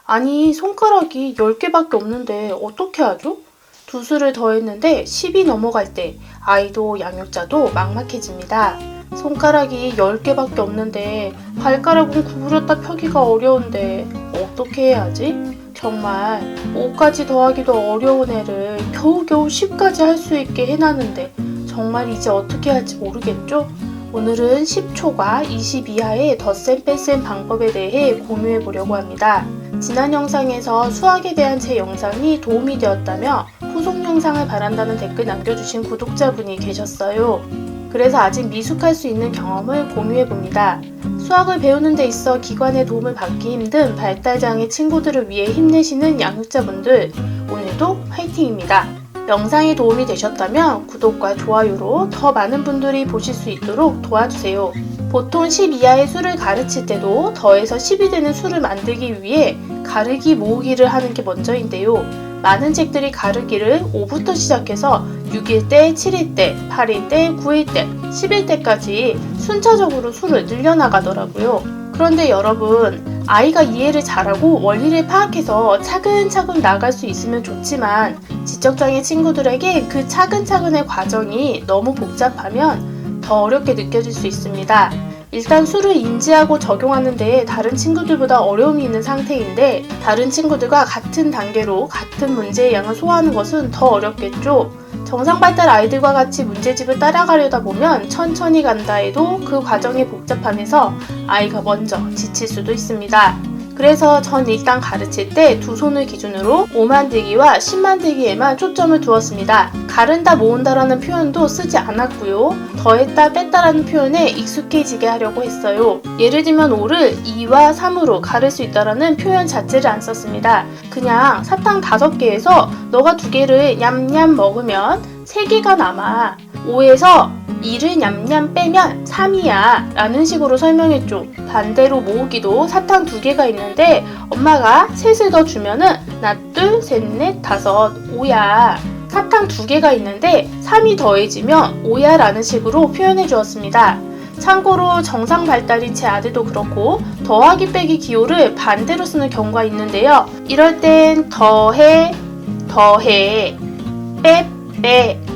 아니, 손가락이 10개밖에 없는데 어떻게 하죠? 두 수를 더했는데 10이 넘어갈 때 아이도 양육자도 막막해집니다. 손가락이 10개밖에 없는데 발가락은 구부렸다 펴기가 어려운데 어떻게 해야 하지? 정말 5까지 더하기도 어려운 애를 겨우겨우 10까지 할 수 있게 해놨는데 정말 이제 어떻게 할지 모르겠죠? 오늘은 10초과 20 이하의 덧셈 뺄셈 방법에 대해 공유해 보려고 합니다. 지난 영상에서 수학에 대한 제 영상이 도움이 되었다며 후속 영상을 바란다는 댓글 남겨주신 구독자분이 계셨어요. 그래서 아직 미숙할 수 있는 경험을 공유해 봅니다. 수학을 배우는 데 있어 기관의 도움을 받기 힘든 발달장애 친구들을 위해 힘내시는 양육자분들, 오늘도 화이팅입니다. 영상이 도움이 되셨다면 구독과 좋아요로 더 많은 분들이 보실 수 있도록 도와주세요. 보통 10 이하의 수를 가르칠 때도 더해서 10이 되는 수를 만들기 위해 가르기 모으기를 하는 게 먼저인데요. 많은 책들이 가르기를 5부터 시작해서 6일 때, 7일 때, 8일 때, 9일 때, 10일 때까지 순차적으로 수를 늘려나가더라고요. 그런데 여러분, 아이가 이해를 잘하고 원리를 파악해서 차근차근 나갈 수 있으면 좋지만 지적장애 친구들에게 그 차근차근의 과정이 너무 복잡하면 더 어렵게 느껴질 수 있습니다. 일단 수를 인지하고 적용하는 데 다른 친구들보다 어려움이 있는 상태인데 다른 친구들과 같은 단계로 같은 문제의 양을 소화하는 것은 더 어렵겠죠. 정상발달 아이들과 같이 문제집을 따라가려다 보면 천천히 간다 해도 그 과정의 복잡함에서 아이가 먼저 지칠 수도 있습니다. 그래서 전 일단 가르칠 때 두 손을 기준으로 5 만들기와 10 만들기에만 초점을 두었습니다. 가른다 모은다라는 표현도 쓰지 않았고요. 더했다 뺐다라는 표현에 익숙해지게 하려고 했어요. 예를 들면 5를 2와 3으로 가를 수 있다라는 표현 자체를 안 썼습니다. 그냥 사탕 5개에서 너가 2개를 냠냠 먹으면 3개가 남아. 5에서 2를 냠냠 빼면 3이야 라는 식으로 설명했죠. 반대로 모으기도 사탕 2개가 있는데 엄마가 셋을 더 주면은 하나, 둘, 셋, 넷, 다섯, 5야. 사탕 2개가 있는데 3이 더해지면 5야 라는 식으로 표현해 주었습니다. 참고로 정상 발달인 제 아들도 그렇고 더하기 빼기 기호를 반대로 쓰는 경우가 있는데요. 이럴 땐 더해, 빼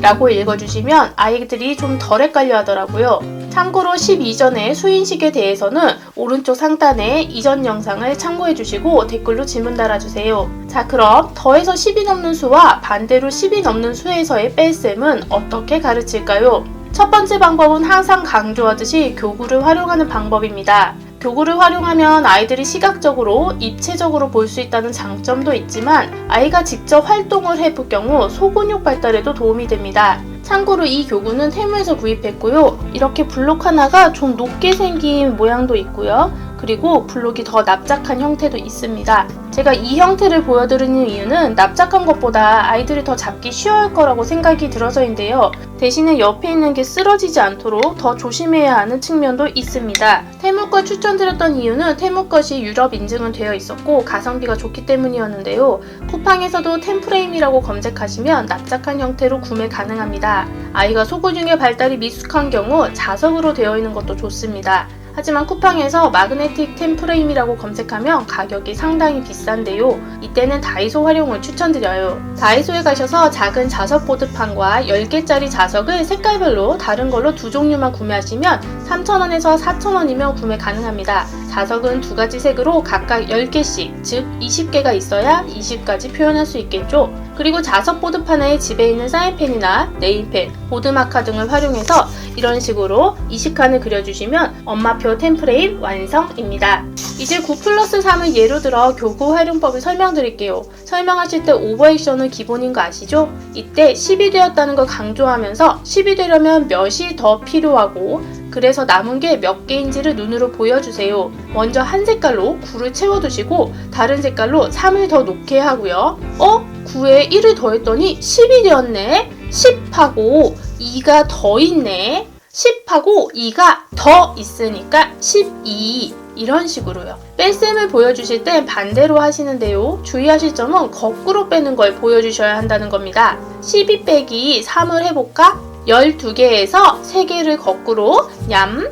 라고 읽어주시면 아이들이 좀 덜 헷갈려 하더라고요. 참고로 10 이전의 수인식에 대해서는 오른쪽 상단에 이전 영상을 참고해 주시고 댓글로 질문 달아주세요. 자, 그럼 더해서 10이 넘는 수와 반대로 10이 넘는 수에서의 뺄셈은 어떻게 가르칠까요? 첫 번째 방법은 항상 강조하듯이 교구를 활용하는 방법입니다. 교구를 활용하면 아이들이 시각적으로, 입체적으로 볼 수 있다는 장점도 있지만 아이가 직접 활동을 해볼 경우 소근육 발달에도 도움이 됩니다. 참고로 이 교구는 테무에서 구입했고요. 이렇게 블록 하나가 좀 높게 생긴 모양도 있고요. 그리고 블록이 더 납작한 형태도 있습니다. 제가 이 형태를 보여드리는 이유는 납작한 것보다 아이들이 더 잡기 쉬워할 거라고 생각이 들어서인데요. 대신에 옆에 있는 게 쓰러지지 않도록 더 조심해야 하는 측면도 있습니다. 테무 걸 추천드렸던 이유는 테무 것이 유럽 인증은 되어 있었고 가성비가 좋기 때문이었는데요. 쿠팡에서도 템프레임이라고 검색하시면 납작한 형태로 구매 가능합니다. 아이가 소근육의 발달이 미숙한 경우 자석으로 되어 있는 것도 좋습니다. 하지만 쿠팡에서 마그네틱 템프레임이라고 검색하면 가격이 상당히 비싼데요. 이때는 다이소 활용을 추천드려요. 다이소에 가셔서 작은 자석 보드판과 10개짜리 자석을 색깔별로 다른 걸로 2종류만 구매하시면 3,000원에서 4,000원이면 구매 가능합니다. 자석은 2가지 색으로 각각 10개씩, 즉 20개가 있어야 20가지 표현할 수 있겠죠. 그리고 자석 보드판에 집에 있는 사인펜이나 네일펜, 보드마카 등을 활용해서 이런 식으로 20칸을 그려주시면 엄마표 템프레임 완성입니다. 이제 9+3을 예로 들어 교구 활용법을 설명드릴게요. 설명하실 때 오버액션은 기본인 거 아시죠? 이때 10이 되었다는 걸 강조하면서 10이 되려면 몇이 더 필요하고 그래서 남은 게 몇 개인지를 눈으로 보여주세요. 먼저 한 색깔로 9를 채워두시고 다른 색깔로 3을 더 놓게 하고요. 9에 1을 더했더니 10이 되었네. 10하고 2가 더 있네. 10하고 2가 더 있으니까 12. 이런 식으로요. 뺄셈을 보여주실 땐 반대로 하시는데요. 주의하실 점은 거꾸로 빼는 걸 보여주셔야 한다는 겁니다. 12 빼기 3을 해볼까? 12개에서 3개를 거꾸로 냠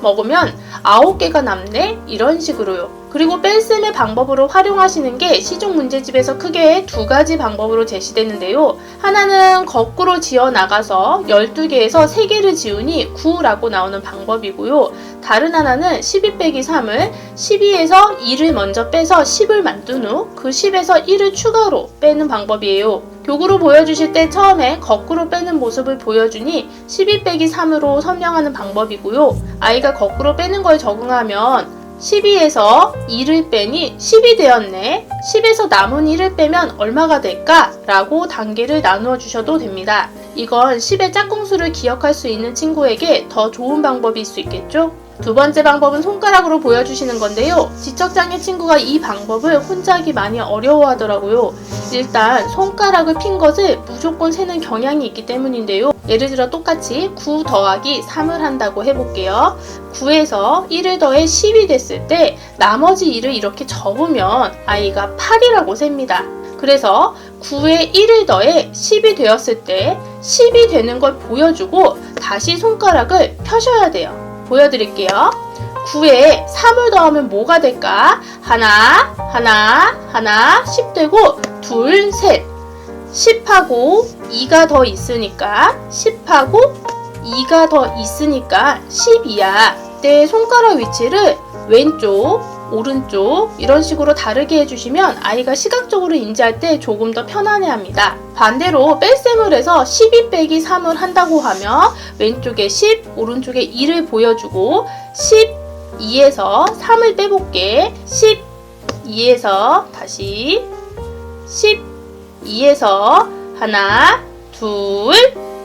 먹으면 9개가 남네. 이런 식으로요. 그리고 뺄셈의 방법으로 활용하시는 게 시중 문제집에서 크게 두 가지 방법으로 제시되는데요. 하나는 거꾸로 지어 나가서 12개에서 3개를 지우니 9라고 나오는 방법이고요. 다른 하나는 12 빼기 3을 12에서 2를 먼저 빼서 10을 만든 후 그 10에서 1을 추가로 빼는 방법이에요. 교구로 보여주실 때 처음에 거꾸로 빼는 모습을 보여주니 12 빼기 3으로 설명하는 방법이고요. 아이가 거꾸로 빼는 걸 적응하면 12에서 2를 빼니 10이 되었네. 10에서 남은 1을 빼면 얼마가 될까? 라고 단계를 나누어 주셔도 됩니다. 이건 10의 짝꿍수를 기억할 수 있는 친구에게 더 좋은 방법일 수 있겠죠? 두 번째 방법은 손가락으로 보여주시는 건데요. 지적장애 친구가 이 방법을 혼자 하기 많이 어려워하더라고요. 일단 손가락을 핀 것을 무조건 세는 경향이 있기 때문인데요. 예를 들어 똑같이 9 더하기 3을 한다고 해볼게요. 9에서 1을 더해 10이 됐을 때 나머지 1을 이렇게 접으면 아이가 8이라고 셉니다. 그래서 9에 1을 더해 10이 되었을 때 10이 되는 걸 보여주고 다시 손가락을 펴셔야 돼요. 보여드릴게요. 9에 3을 더하면 뭐가 될까? 하나, 10 되고 둘, 셋. 10하고 2가 더 있으니까 10하고 2가 더 있으니까 12야. 내 손가락 위치를 왼쪽, 오른쪽 이런 식으로 다르게 해주시면 아이가 시각적으로 인지할 때 조금 더 편안해합니다. 반대로 뺄셈을 해서 12 빼기 3을 한다고 하면 왼쪽에 10, 오른쪽에 2를 보여주고 12에서 3을 빼볼게. 12에서 다시 12에서 하나, 둘,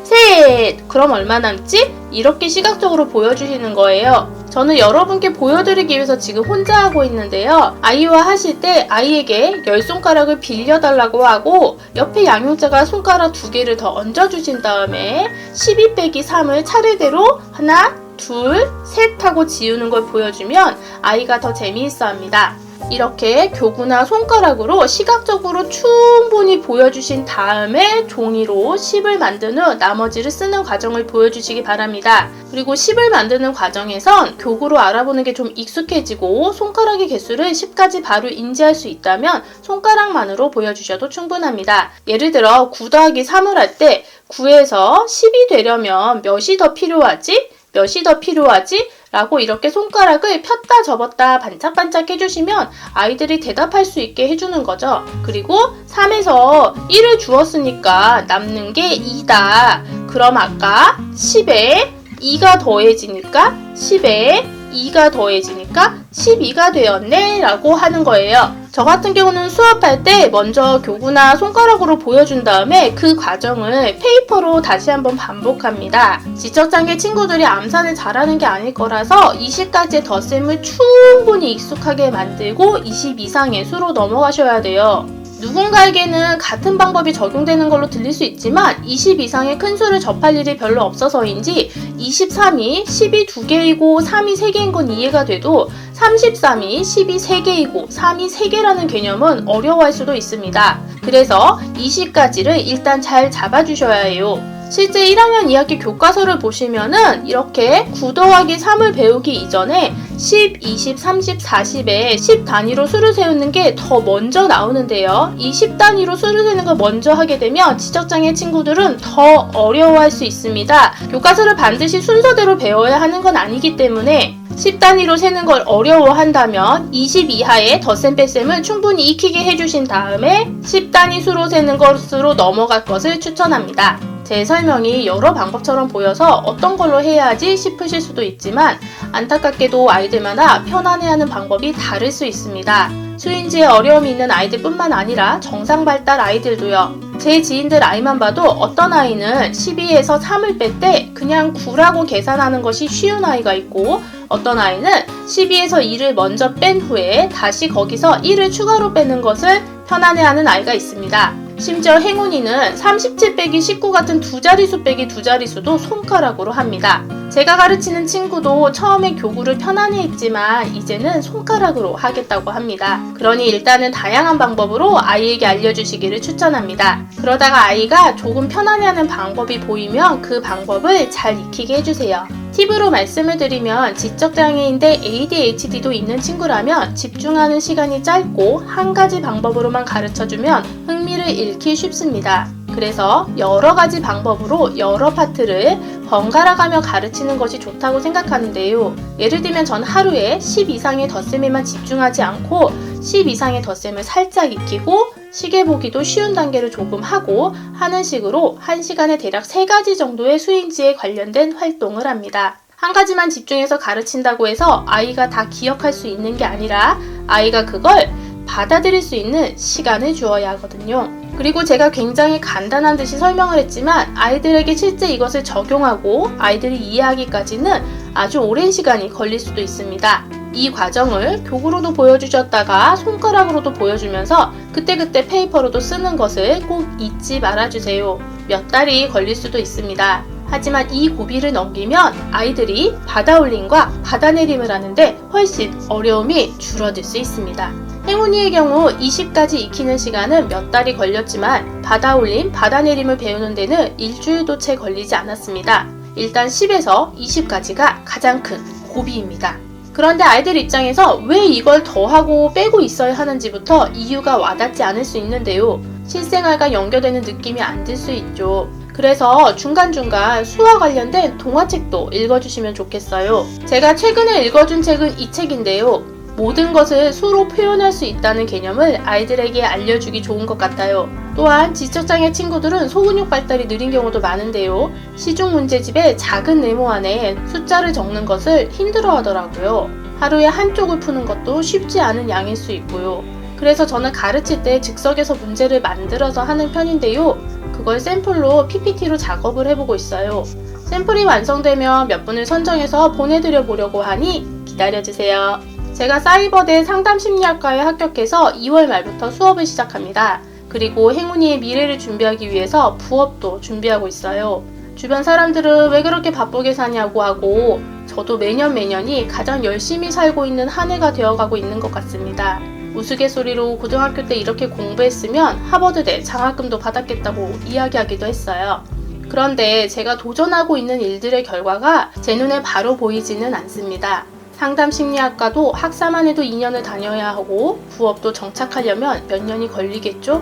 셋. 그럼 얼마 남지? 이렇게 시각적으로 보여주시는 거예요. 저는 여러분께 보여드리기 위해서 지금 혼자 하고 있는데요. 아이와 하실 때 아이에게 10손가락을 빌려달라고 하고 옆에 양육자가 손가락 2개를 더 얹어주신 다음에 12 빼기 3을 차례대로 하나, 둘, 셋 하고 지우는 걸 보여주면 아이가 더 재미있어 합니다. 이렇게 교구나 손가락으로 시각적으로 충분히 보여주신 다음에 종이로 10을 만든 후 나머지를 쓰는 과정을 보여주시기 바랍니다. 그리고 10을 만드는 과정에선 교구로 알아보는 게 좀 익숙해지고 손가락의 개수를 10까지 바로 인지할 수 있다면 손가락만으로 보여주셔도 충분합니다. 예를 들어 9 더하기 3을 할 때 9에서 10이 되려면 몇이 더 필요하지? 몇이 더 필요하지? 라고 이렇게 손가락을 폈다 접었다 반짝반짝 해주시면 아이들이 대답할 수 있게 해주는 거죠. 그리고 3에서 1을 주었으니까 남는 게 2다. 그럼 아까 10에 2가 더해지니까 10에 2가 더해지니까 12가 되었네 라고 하는 거예요. 저 같은 경우는 수업할 때 먼저 교구나 손가락으로 보여준 다음에 그 과정을 페이퍼로 다시 한번 반복합니다. 지적장애 친구들이 암산을 잘하는 게 아닐 거라서 20가지의 덧셈을 충분히 익숙하게 만들고 20 이상의 수로 넘어가셔야 돼요. 누군가에게는 같은 방법이 적용되는 걸로 들릴 수 있지만 20 이상의 큰 수를 접할 일이 별로 없어서인지 23이 10이 2개이고 3이 3개인 건 이해가 돼도 33이 10이 3개이고 3이 3개라는 개념은 어려워할 수도 있습니다. 그래서 20가지를 일단 잘 잡아주셔야 해요. 실제 1학년 2학기 교과서를 보시면은 이렇게 9 더하기 3을 배우기 이전에 10, 20, 30, 40에 10 단위로 수를 세우는 게 더 먼저 나오는데요. 이 10 단위로 수를 세는 걸 먼저 하게 되면 지적장애 친구들은 더 어려워할 수 있습니다. 교과서를 반드시 순서대로 배워야 하는 건 아니기 때문에 10 단위로 세는 걸 어려워한다면 20 이하의 덧셈 뺄셈을 충분히 익히게 해주신 다음에 10 단위 수로 세는 것으로 넘어갈 것을 추천합니다. 제 설명이 여러 방법처럼 보여서 어떤 걸로 해야 하지 싶으실 수도 있지만 안타깝게도 아이들마다 편안해하는 방법이 다를 수 있습니다. 수인지에 어려움이 있는 아이들뿐만 아니라 정상 발달 아이들도요. 제 지인들 아이만 봐도 어떤 아이는 12에서 3을 뺄 때 그냥 9라고 계산하는 것이 쉬운 아이가 있고 어떤 아이는 12에서 2를 먼저 뺀 후에 다시 거기서 1을 추가로 빼는 것을 편안해하는 아이가 있습니다. 심지어 행운이는 37 빼기 19 같은 두 자릿수 빼기 두 자릿수도 손가락으로 합니다. 제가 가르치는 친구도 처음에 교구를 편안히 했지만 이제는 손가락으로 하겠다고 합니다. 그러니 일단은 다양한 방법으로 아이에게 알려주시기를 추천합니다. 그러다가 아이가 조금 편안해하는 방법이 보이면 그 방법을 잘 익히게 해주세요. 팁으로 말씀을 드리면 지적장애인데 ADHD도 있는 친구라면 집중하는 시간이 짧고 한 가지 방법으로만 가르쳐주면 흥미를 잃기 쉽습니다. 그래서 여러 가지 방법으로 여러 파트를 번갈아 가며 가르치는 것이 좋다고 생각하는데요. 예를 들면 전 하루에 10 이상의 덧셈에만 집중하지 않고 10 이상의 덧셈을 살짝 익히고 시계 보기도 쉬운 단계를 조금 하고 하는 식으로 1시간에 대략 3가지 정도의 수인지에 관련된 활동을 합니다. 한 가지만 집중해서 가르친다고 해서 아이가 다 기억할 수 있는 게 아니라 아이가 그걸 받아들일 수 있는 시간을 주어야 하거든요. 그리고 제가 굉장히 간단한 듯이 설명을 했지만 아이들에게 실제 이것을 적용하고 아이들이 이해하기까지는 아주 오랜 시간이 걸릴 수도 있습니다. 이 과정을 교구로도 보여주셨다가 손가락으로도 보여주면서 그때그때 페이퍼로도 쓰는 것을 꼭 잊지 말아주세요. 몇 달이 걸릴 수도 있습니다. 하지만 이 고비를 넘기면 아이들이 받아올림과 받아내림을 하는데 훨씬 어려움이 줄어들 수 있습니다. 행운이의 경우 20까지 익히는 시간은 몇 달이 걸렸지만 받아올림, 받아내림을 배우는 데는 일주일도 채 걸리지 않았습니다. 일단 10에서 20까지가 가장 큰 고비입니다. 그런데 아이들 입장에서 왜 이걸 더하고 빼고 있어야 하는지부터 이유가 와닿지 않을 수 있는데요. 실생활과 연결되는 느낌이 안 들 수 있죠. 그래서 중간중간 수와 관련된 동화책도 읽어주시면 좋겠어요. 제가 최근에 읽어준 책은 이 책인데요. 모든 것을 수로 표현할 수 있다는 개념을 아이들에게 알려주기 좋은 것 같아요. 또한 지적장애 친구들은 소근육 발달이 느린 경우도 많은데요. 시중 문제집에 작은 네모 안에 숫자를 적는 것을 힘들어 하더라고요. 하루에 한쪽을 푸는 것도 쉽지 않은 양일 수 있고요. 그래서 저는 가르칠 때 즉석에서 문제를 만들어서 하는 편인데요. 그걸 샘플로 PPT로 작업을 해보고 있어요. 샘플이 완성되면 몇 분을 선정해서 보내드려 보려고 하니 기다려주세요. 제가 사이버대 상담심리학과에 합격해서 2월 말부터 수업을 시작합니다. 그리고 행운이의 미래를 준비하기 위해서 부업도 준비하고 있어요. 주변 사람들은 왜 그렇게 바쁘게 사냐고 하고 저도 매년이 가장 열심히 살고 있는 한 해가 되어가고 있는 것 같습니다. 우스갯소리로 고등학교 때 이렇게 공부했으면 하버드대 장학금도 받았겠다고 이야기하기도 했어요. 그런데 제가 도전하고 있는 일들의 결과가 제 눈에 바로 보이지는 않습니다. 상담심리학과도 학사만 해도 2년을 다녀야 하고 부업도 정착하려면 몇 년이 걸리겠죠?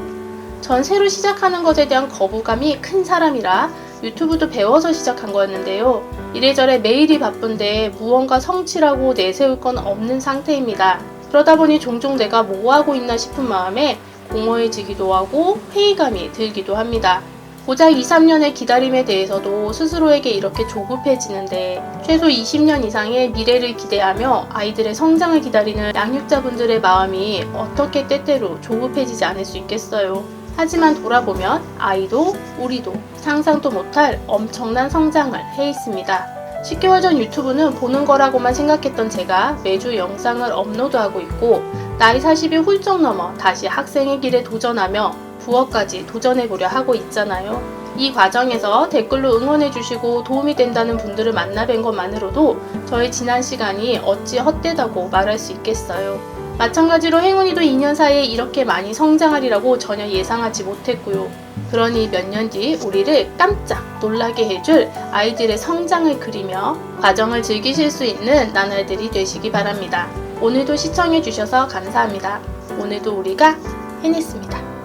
전 새로 시작하는 것에 대한 거부감이 큰 사람이라 유튜브도 배워서 시작한 거였는데요. 이래저래 매일이 바쁜데 무언가 성취라고 내세울 건 없는 상태입니다. 그러다 보니 종종 내가 뭐 하고 있나 싶은 마음에 공허해지기도 하고 회의감이 들기도 합니다. 고작 2, 3년의 기다림에 대해서도 스스로에게 이렇게 조급해지는데 최소 20년 이상의 미래를 기대하며 아이들의 성장을 기다리는 양육자분들의 마음이 어떻게 때때로 조급해지지 않을 수 있겠어요. 하지만 돌아보면 아이도 우리도 상상도 못할 엄청난 성장을 해 있습니다. 10개월 전 유튜브는 보는 거라고만 생각했던 제가 매주 영상을 업로드하고 있고 나이 40이 훌쩍 넘어 다시 학생의 길에 도전하며 부업까지 도전해보려 하고 있잖아요. 이 과정에서 댓글로 응원해주시고 도움이 된다는 분들을 만나뵌 것만으로도 저의 지난 시간이 어찌 헛되다고 말할 수 있겠어요. 마찬가지로 행운이도 2년 사이에 이렇게 많이 성장하리라고 전혀 예상하지 못했고요. 그러니 몇 년 뒤 우리를 깜짝 놀라게 해줄 아이들의 성장을 그리며 과정을 즐기실 수 있는 나날들이 되시기 바랍니다. 오늘도 시청해주셔서 감사합니다. 오늘도 우리가 해냈습니다.